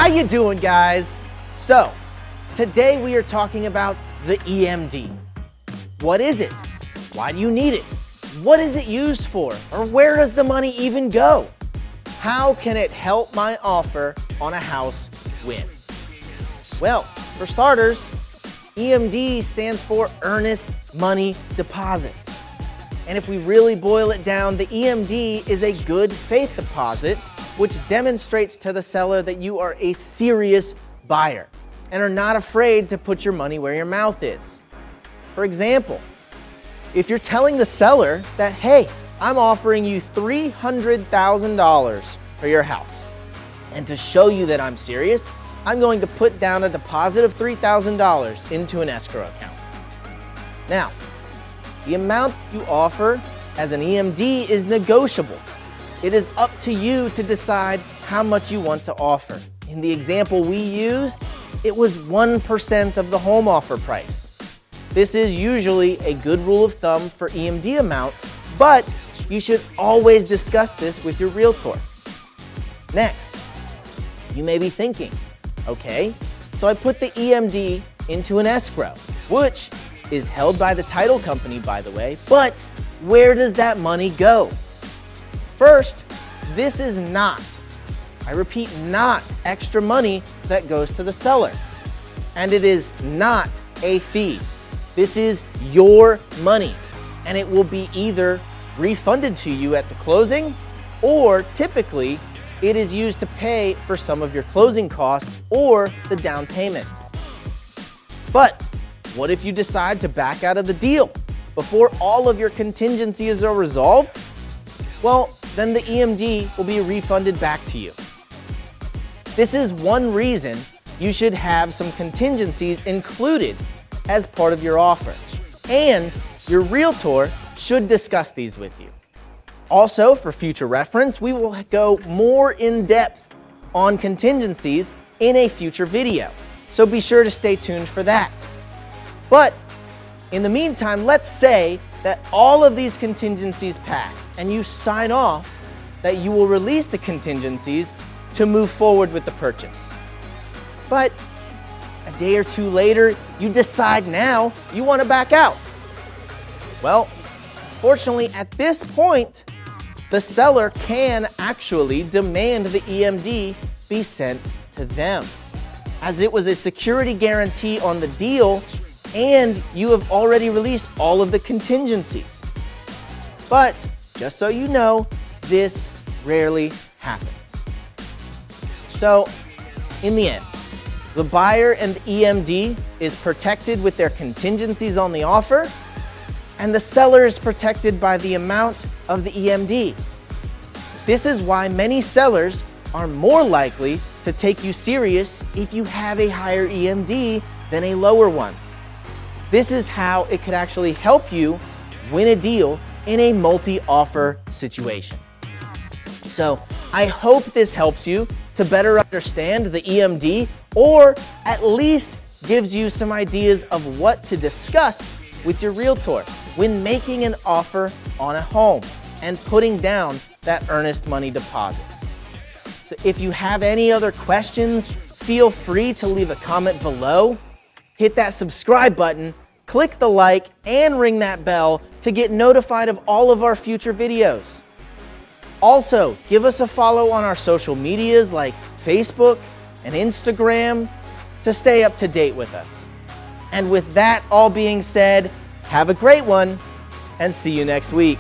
How you doing, guys? So, today we are talking about the EMD. What is it? Why do you need it? What is it used for? Or where does the money even go? How can it help my offer on a house win? Well, for starters, EMD stands for earnest money deposit. And if we really boil it down, the EMD is a good faith deposit, which demonstrates to the seller that you are a serious buyer and are not afraid to put your money where your mouth is. For example, if you're telling the seller that, hey, I'm offering you $300,000 for your house, and to show you that I'm serious, I'm going to put down a deposit of $3,000 into an escrow account. Now, the amount you offer as an EMD is negotiable. It is up to you to decide how much you want to offer. In the example we used, it was 1% of the home offer price. This is usually a good rule of thumb for EMD amounts, but you should always discuss this with your realtor. Next, you may be thinking, okay, so I put the EMD into an escrow, which is held by the title company, by the way, but where does that money go? First, this is not, I repeat, not extra money that goes to the seller. And it is not a fee. This is your money, and it will be either refunded to you at the closing, or typically it is used to pay for some of your closing costs or the down payment. But what if you decide to back out of the deal before all of your contingencies are resolved? Well, then the EMD will be refunded back to you. This is one reason you should have some contingencies included as part of your offer, and your realtor should discuss these with you. Also, for future reference, we will go more in depth on contingencies in a future video, so be sure to stay tuned for that. But in the meantime, let's say that all of these contingencies pass and you sign off that you will release the contingencies to move forward with the purchase. But a day or two later, you decide now you want to back out. Well, fortunately, at this point, the seller can actually demand the EMD be sent to them, as it was a security guarantee on the deal and you have already released all of the contingencies. But just so you know, this rarely happens. So in the end, the buyer and the EMD is protected with their contingencies on the offer, and the seller is protected by the amount of the EMD. This is why many sellers are more likely to take you serious if you have a higher EMD than a lower one. This is how it could actually help you win a deal in a multi-offer situation. So I hope this helps you to better understand the EMD, or at least gives you some ideas of what to discuss with your realtor when making an offer on a home and putting down that earnest money deposit. So if you have any other questions, feel free to leave a comment below. Hit that subscribe button, click the like, and ring that bell to get notified of all of our future videos. Also, give us a follow on our social medias like Facebook and Instagram to stay up to date with us. And with that all being said, have a great one and see you next week.